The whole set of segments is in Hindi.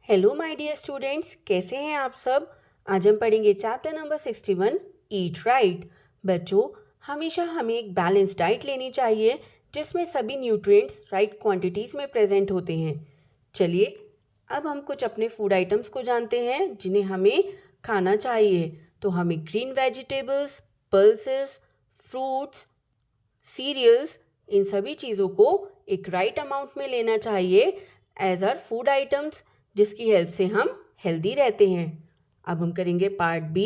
हेलो माय डियर स्टूडेंट्स, कैसे हैं आप सब। आज हम पढ़ेंगे चैप्टर नंबर 61 ईट राइट। बच्चों, हमेशा हमें एक बैलेंस डाइट लेनी चाहिए जिसमें सभी न्यूट्रिएंट्स राइट क्वांटिटीज़ में प्रेजेंट होते हैं। चलिए अब हम कुछ अपने फूड आइटम्स को जानते हैं जिन्हें हमें खाना चाहिए। तो हमें green vegetables, pulses, fruits, cereals, इन सभी चीज़ों को एक राइट अमाउंट में लेना चाहिए एज आर फूड आइटम्स, जिसकी हेल्प से हम हेल्दी रहते हैं। अब हम करेंगे पार्ट बी।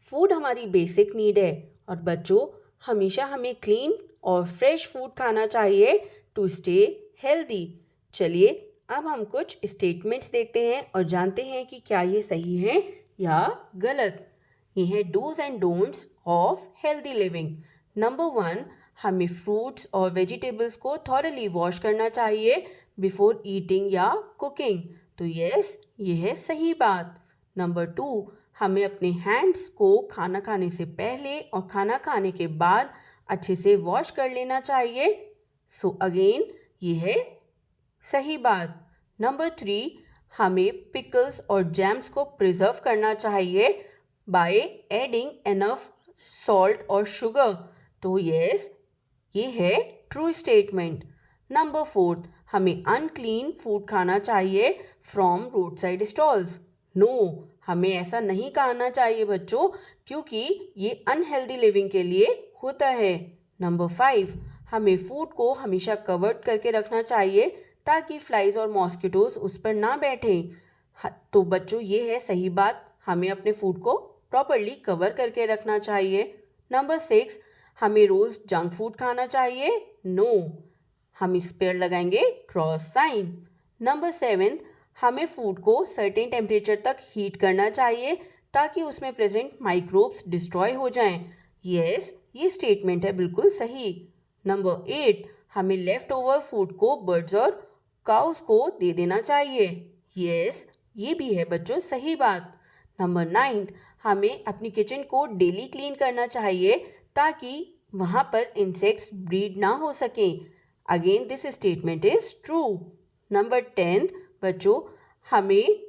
फूड हमारी बेसिक नीड है और बच्चों, हमेशा हमें क्लीन और फ्रेश फूड खाना चाहिए टू स्टे हेल्दी। चलिए अब हम कुछ स्टेटमेंट्स देखते हैं और जानते हैं कि क्या ये सही है या गलत। ये है dos and don'ts of healthy living. Number 1, हमें फ्रूट्स और वेजिटेबल्स को थॉरली वॉश करना चाहिए बिफोर ईटिंग या कुकिंग। तो यस, ये है सही बात। नंबर 2, हमें अपने हैंड्स को खाना खाने से पहले और खाना खाने के बाद अच्छे से वॉश कर लेना चाहिए। सो अगेन ये है सही बात। नंबर 3, हमें पिकल्स और जैम्स को प्रिजर्व करना चाहिए बाय एडिंग एनफ सॉल्ट और शुगर। तो यस, ये है ट्रू स्टेटमेंट। नंबर 4, हमें अनक्लीन फूड खाना चाहिए from road side stalls. No, हमें ऐसा नहीं खाना चाहिए बच्चों, क्योंकि ये अनहेल्दी लिविंग के लिए होता है। नंबर 5, हमें फूड को हमेशा कवर्ड करके रखना चाहिए ताकि फ्लाइज और मॉस्किटोज उस पर ना बैठें। तो बच्चों, ये है सही बात, हमें अपने फूड को प्रॉपरली कवर करके रखना चाहिए। नंबर 6, हमें रोज़ जंक फूड खाना चाहिए। नो, हम इस पर लगाएंगे क्रॉस साइन। नंबर 7, हमें फूड को सर्टेन टेम्परेचर तक हीट करना चाहिए ताकि उसमें प्रेजेंट माइक्रोब्स डिस्ट्रॉय हो जाएं। यस, ये स्टेटमेंट है बिल्कुल सही। नंबर 8, हमें लेफ्ट ओवर फूड को बर्ड्स और काउस को दे देना चाहिए। यस, ये भी है बच्चों सही बात। नंबर 9, हमें अपनी किचन को डेली क्लीन करना चाहिए ताकि वहाँ पर इंसेक्ट्स ब्रीड ना हो सकें। Again this statement is true. Number 10, बच्चों, हमें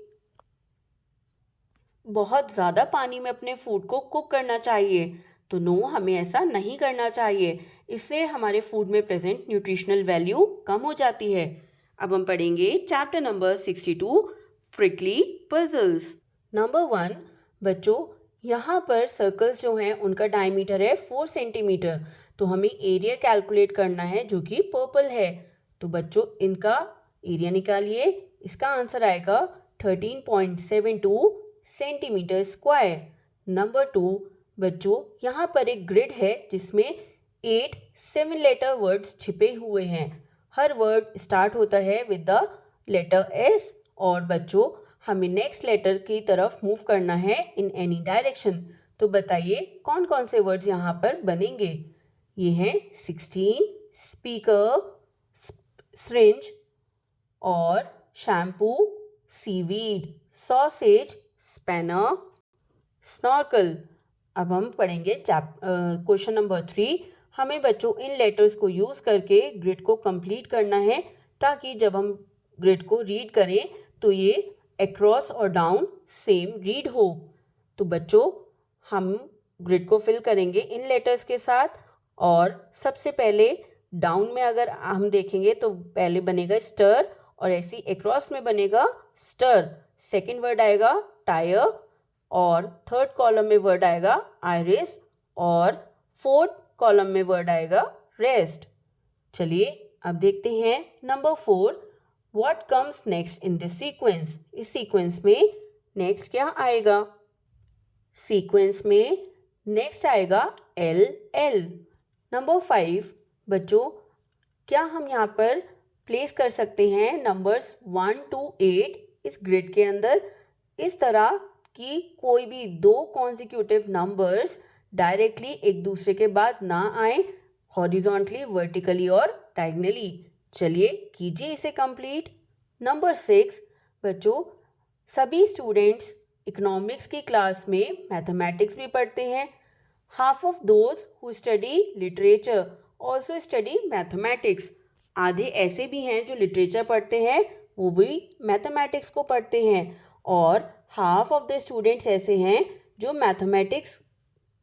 बहुत ज़्यादा पानी में अपने फूड को कुक करना चाहिए। तो नो, हमें ऐसा नहीं करना चाहिए, इससे हमारे फूड में प्रेजेंट न्यूट्रिशनल वैल्यू कम हो जाती है। अब हम पढ़ेंगे chapter number 62 prickly puzzles. Number 1, बच्चों, यहाँ पर सर्कल्स जो हैं उनका डायमीटर है 4 सेंटीमीटर। तो हमें एरिया कैलकुलेट करना है जो कि पर्पल है। तो बच्चों, इनका एरिया निकालिए। इसका आंसर आएगा 13.72 सेंटीमीटर स्क्वायर। नंबर 2, बच्चों, यहाँ पर एक ग्रिड है जिसमें 8 7 लेटर वर्ड्स छिपे हुए हैं। हर वर्ड स्टार्ट होता है विद द लेटर एस। और बच्चों, हमें नेक्स्ट लेटर की तरफ मूव करना है इन एनी डायरेक्शन। तो बताइए कौन कौन से वर्ड्स यहाँ पर बनेंगे। ये हैं 16, स्पीकर, सिरिंज और shampoo, seaweed, sausage, spanner, snorkel. अब हम पढ़ेंगे क्वेश्चन नंबर 3। हमें बच्चों इन लेटर्स को यूज़ करके ग्रिड को कंप्लीट करना है ताकि जब हम ग्रिड को रीड करें तो ये अक्रॉस और डाउन सेम रीड हो। तो बच्चों, हम ग्रिड को फिल करेंगे इन लेटर्स के साथ। और सबसे पहले डाउन में अगर हम देखेंगे तो पहले बनेगा स्टर और ऐसी अक्रॉस में बनेगा स्टर। सेकंड वर्ड आएगा टायर और थर्ड कॉलम में वर्ड आएगा आयरिस और फोर्थ कॉलम में वर्ड आएगा रेस्ट। चलिए अब देखते हैं number 4, what comes next in this sequence. इस सीक्वेंस में नेक्स्ट क्या आएगा। सीक्वेंस में नेक्स्ट आएगा एल एल। नंबर 5, बच्चों, क्या हम यहाँ पर प्लेस कर सकते हैं नंबर्स 1 to 8 इस ग्रिड के अंदर, इस तरह कि कोई भी दो कॉन्जिक्यूटिव नंबर्स डायरेक्टली एक दूसरे के बाद ना आए, हॉरिजॉन्टली, वर्टिकली और डायगनली। चलिए कीजिए इसे कंप्लीट। नंबर 6, बच्चों, सभी स्टूडेंट्स इकोनॉमिक्स की क्लास में मैथमेटिक्स भी पढ़ते हैं। Half of those who study literature also study mathematics. आधे ऐसे भी हैं जो लिटरेचर पढ़ते हैं वो भी मैथमेटिक्स को पढ़ते हैं और हाफ ऑफ द स्टूडेंट्स ऐसे हैं जो मैथमेटिक्स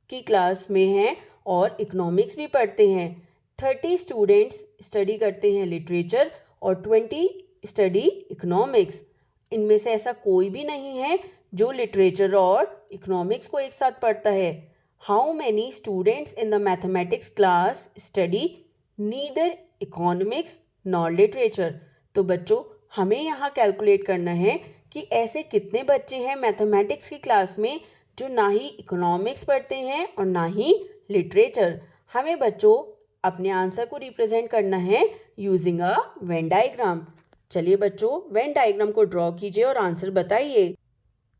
की क्लास में हैं और इकोनॉमिक्स भी पढ़ते हैं। 30 स्टूडेंट्स स्टडी करते हैं लिटरेचर और 20 स्टडी इकोनॉमिक्स। इनमें से ऐसा कोई भी नहीं है जो लिटरेचर और इकोनॉमिक्स को एक साथ पढ़ता है। How many students in the mathematics class study neither economics nor literature. तो बच्चों हमें यहाँ कैलकुलेट करना है कि ऐसे कितने बच्चे हैं मैथमेटिक्स की क्लास में जो ना ही इकोनॉमिक्स पढ़ते हैं और ना ही लिटरेचर। हमें बच्चों अपने आंसर को रिप्रेजेंट करना है यूजिंग अ वेन डायग्राम। चलिए बच्चों वेन डायग्राम को ड्रॉ कीजिए और आंसर बताइए।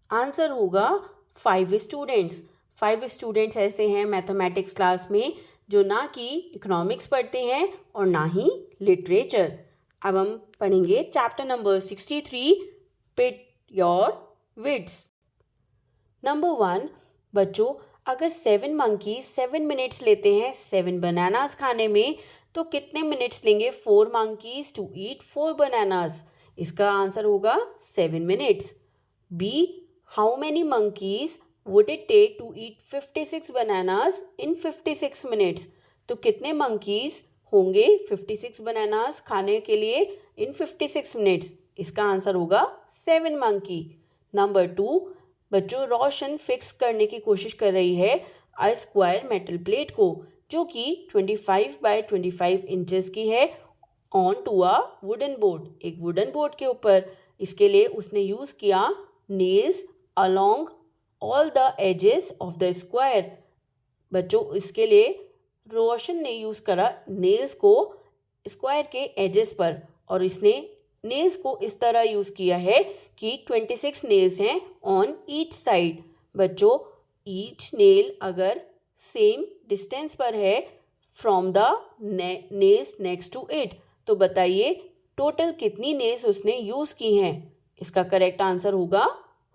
आंसर होगा 5 स्टूडेंट्स। 5 स्टूडेंट्स ऐसे हैं मैथमेटिक्स क्लास में जो ना कि इकोनॉमिक्स पढ़ते हैं और ना ही लिटरेचर। अब हम पढ़ेंगे chapter number 63 pit your wits. Number 1 बच्चों अगर 7 मंकीज 7 मिनट्स लेते हैं 7 बनानास खाने में तो कितने मिनट्स लेंगे 4 मंकीज टू ईट 4 बनानास। इसका आंसर होगा 7 minutes. B how many monkeys would it take to eat 56 bananas in 56 minutes. तो कितने मंकीज होंगे 56 बनानास खाने के लिए इन 56 मिनट्स। इसका आंसर होगा 7 मंकी। नंबर 2 बच्चों रोशन फिक्स करने की कोशिश कर रही है अ स्क्वायर मेटल प्लेट को जो कि 25 बाय 25 इंचेस की है on to a wooden board, एक वुडन बोर्ड के ऊपर। इसके लिए उसने यूज़ किया nails along all the edges of the square. बच्चों इसके लिए रोशन ने यूज़ करा नेल्स को स्क्वायर के एजेस पर और इसने नेल्स को इस तरह यूज़ किया है कि 26 नेल्स हैं ऑन ईच साइड। बच्चों ईच नेल अगर सेम डिस्टेंस पर है from the nails next to it तो बताइए टोटल कितनी नेल्स उसने यूज़ की हैं। इसका करेक्ट आंसर होगा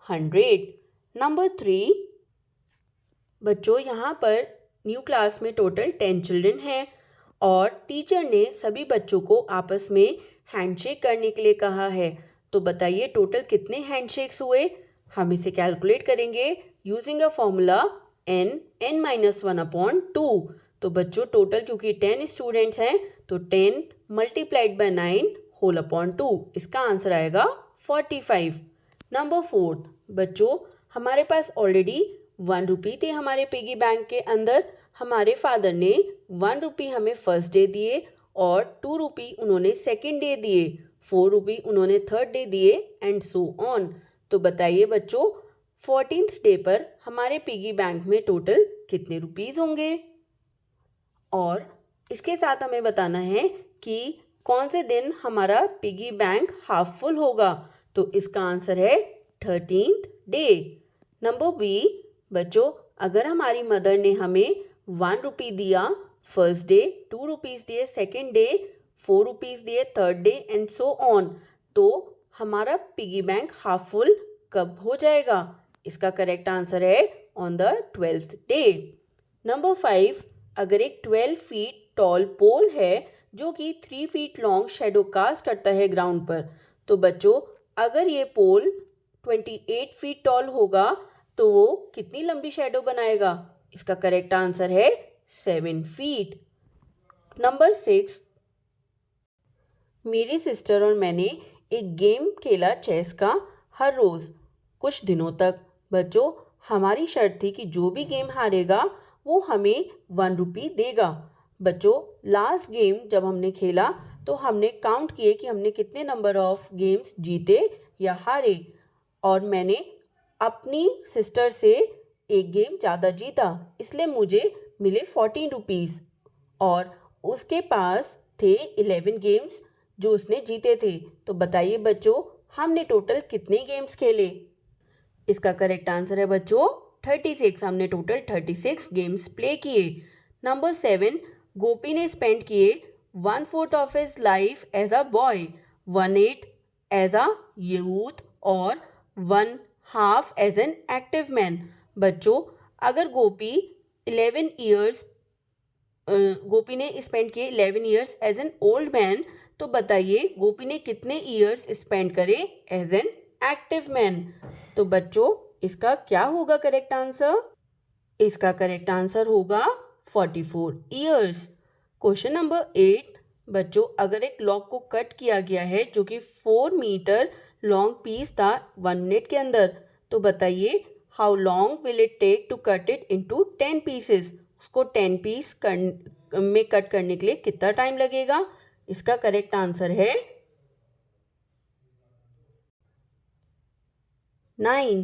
100। नंबर 3 बच्चों यहाँ पर न्यू क्लास में टोटल 10 चिल्ड्रन हैं और टीचर ने सभी बच्चों को आपस में हैंडशेक करने के लिए कहा है। तो बताइए टोटल कितने हैंडशेक्स हुए। हम इसे कैलकुलेट करेंगे यूजिंग अ फॉर्मूला n-1/2। तो बच्चों टोटल क्योंकि 10 स्टूडेंट्स हैं तो 10 मल्टीप्लाइड बाय 9 होल अपॉन 2। इसका आंसर आएगा 45। नंबर 4 बच्चों हमारे पास ऑलरेडी 1 रुपी थे हमारे पिगी बैंक के अंदर। हमारे फादर ने 1 रुपी हमें फर्स्ट डे दिए और 2 रुपी उन्होंने सेकेंड डे दिए, 4 रुपी उन्होंने थर्ड डे दिए एंड सो ऑन। तो बताइए बच्चों 14th डे पर हमारे पिगी बैंक में टोटल कितने रुपीज़ होंगे। और इसके साथ हमें बताना है कि कौन से दिन हमारा पिगी बैंक हाफ फुल होगा। तो इसका आंसर है 13th डे। नंबर बी बच्चों अगर हमारी मदर ने हमें 1 रुपी दिया फर्स्ट डे, 2 रुपीज़ दिए सेकेंड डे, 4 रुपीज़ दिए third day and so on, तो हमारा पिगी बैंक हाफ फुल कब हो जाएगा। इसका करेक्ट आंसर है on the 12th day. Number 5 अगर एक 12 फीट टॉल पोल है जो कि 3 फीट लॉन्ग शेडो कास्ट करता है ग्राउंड पर। तो बच्चों अगर ये पोल 28 फीट टॉल होगा तो वो कितनी लंबी शेडो बनाएगा। इसका करेक्ट आंसर है 7 फीट। नंबर 6 मेरी सिस्टर और मैंने एक गेम खेला चेस का हर रोज़ कुछ दिनों तक। बच्चों हमारी शर्त थी कि जो भी गेम हारेगा वो हमें 1 रुपी देगा। बच्चों लास्ट गेम जब हमने खेला तो हमने काउंट किए कि हमने कितने नंबर ऑफ गेम्स जीते या हारे और मैंने अपनी सिस्टर से एक गेम ज़्यादा जीता, इसलिए मुझे मिले 14 रुपीज़ और उसके पास थे 11 गेम्स जो उसने जीते थे। तो बताइए बच्चों हमने टोटल कितने गेम्स खेले। इसका करेक्ट आंसर है बच्चों 36। हमने टोटल 36 गेम्स प्ले किए। नंबर 7 गोपी ने स्पेंड किए 1/4 of his life as a boy, 1/8 as a youth और 1/2 एज एन एक्टिव मैन। बच्चों अगर गोपी ने स्पेंड किए 11 years as an old man तो बताइए गोपी ने कितने ईयर्स स्पेंड करे एज एन एक्टिव मैन। तो बच्चों इसका क्या होगा करेक्ट आंसर? इसका करेक्ट आंसर होगा 44 ईयर्स। क्वेश्चन नंबर 8, बच्चों अगर एक लॉग को कट किया गया है जो कि 4 मीटर लॉन्ग पीस था 1 मिनट के अंदर, तो बताइए how long will it take to cut it into 10 pieces. उसको 10 पीस में कट करने के लिए कितना टाइम लगेगा? इसका करेक्ट आंसर है 9।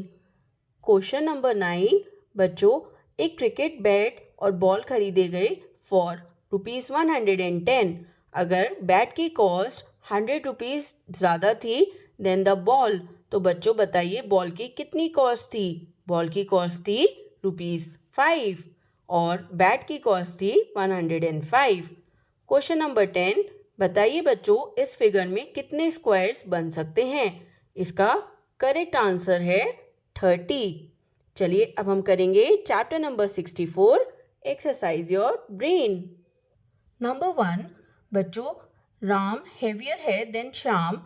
क्वेश्चन नंबर 9, बच्चों एक क्रिकेट बैट और बॉल खरीदे गए फॉर ₹110। अगर बैट की कॉस्ट 100 रुपीज़ ज़्यादा थी देन द बॉल, तो बच्चों बताइए बॉल की कितनी कॉस्ट थी? बॉल की कॉस्ट थी ₹5 और बैट की कॉस्ट थी 105। क्वेश्चन नंबर 10, बताइए बच्चों इस फिगर में कितने स्क्वायर्स बन सकते हैं? इसका करेक्ट आंसर है 30। चलिए अब हम करेंगे chapter number 64, exercise your brain. Number 1, बच्चों राम हेवियर है than Shyam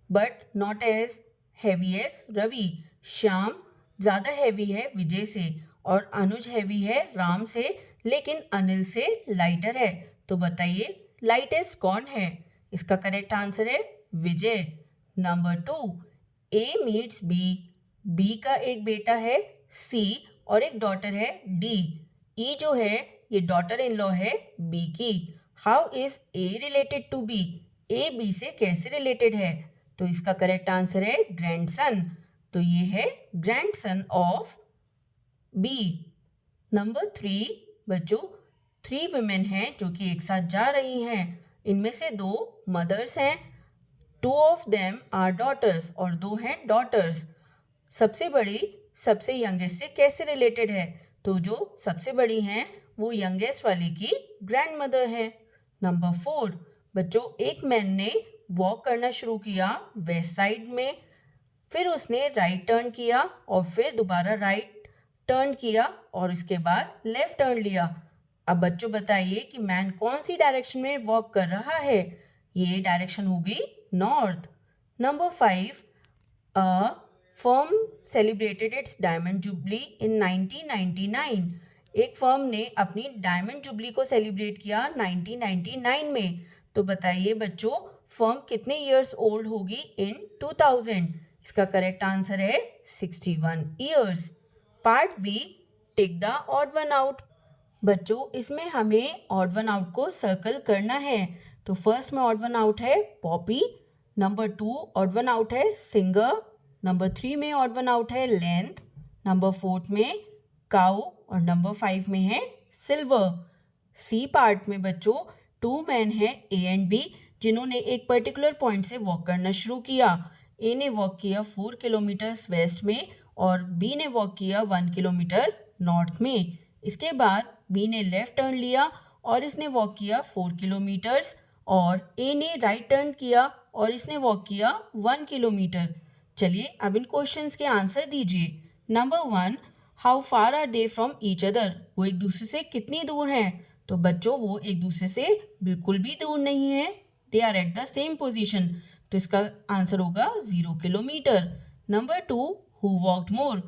but not as heavy as Ravi. Shyam ज़्यादा हैवी है विजय से और अनुज हैवी है राम से लेकिन अनिल से लाइटर है। तो बताइए लाइटेस्ट कौन है? इसका करेक्ट आंसर है विजय। नंबर 2, ए मीट्स बी। बी का एक बेटा है सी और एक डॉटर है डी। ई जो है ये डॉटर इन लॉ है बी की। How is A related to B? A B से कैसे रिलेटेड है? तो इसका करेक्ट आंसर है ग्रैंडसन। तो ये है ग्रैंडसन ऑफ बी। नंबर 3, बच्चों 3 वुमेन हैं जो कि एक साथ जा रही हैं। इनमें से 2 मदर्स हैं, 2 ऑफ देम आर डॉटर्स और 2 हैं डॉटर्स। सबसे बड़ी सबसे यंगेस्ट से कैसे रिलेटेड है? तो जो सबसे बड़ी हैं वो यंगेस्ट वाली की ग्रैंड मदर है। नंबर 4, बच्चों एक मैन ने वॉक करना शुरू किया वेस्ट साइड में, फिर उसने राइट टर्न किया और फिर दोबारा राइट टर्न किया और इसके बाद लेफ्ट टर्न लिया। अब बच्चों बताइए कि मैन कौन सी डायरेक्शन में वॉक कर रहा है? ये डायरेक्शन होगी north. Number 5, a firm celebrated its diamond jubilee in 1999। एक फर्म ने अपनी डायमंड जुबली को सेलिब्रेट किया 1999 में। तो बताइए बच्चों फर्म कितने ईयर्स ओल्ड होगी इन 2000? इसका करेक्ट आंसर है 61 years. Part B, tick the odd one out. बच्चों इसमें हमें ऑड वन आउट को सर्कल करना है। तो फर्स्ट में ऑड वन आउट है poppy, number 2 odd one out है सिंगर, नंबर 3 में ऑड वन आउट है लेंथ, नंबर 4 में काउ और नंबर 5 में है सिल्वर। सी पार्ट में बच्चों 2 मैन हैं ए एंड बी जिन्होंने एक पर्टिकुलर पॉइंट से वॉक करना शुरू किया। ए ने वॉक किया 4 किलोमीटर्स वेस्ट में और बी ने वॉक किया 1 किलोमीटर नॉर्थ में। इसके बाद बी ने लेफ्ट टर्न लिया और इसने वॉक किया 4 किलोमीटर्स और ए ने राइट टर्न किया और इसने वॉक किया 1 किलोमीटर। चलिए अब इन क्वेश्चंस के आंसर दीजिए। Number 1, how far are they from each other? वो एक दूसरे से कितनी दूर हैं? तो बच्चों वो एक दूसरे से बिल्कुल भी दूर नहीं है, they are at the same position. तो इसका आंसर होगा 0 kilometre. Number 2, who walked more?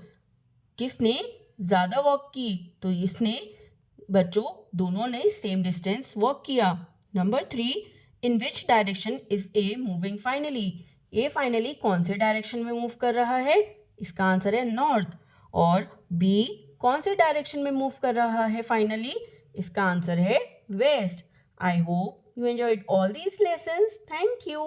किसने ज़्यादा वॉक की? तो इसने। बच्चों दोनों ने सेम डिस्टेंस वॉक किया। Number 3, in which direction is A moving finally? A finally कौन से डायरेक्शन में मूव कर रहा है? इसका आंसर है नॉर्थ। और बी कौन से डायरेक्शन में मूव कर रहा है फाइनली? इसका आंसर है west. I hope you enjoyed all these lessons. Thank you.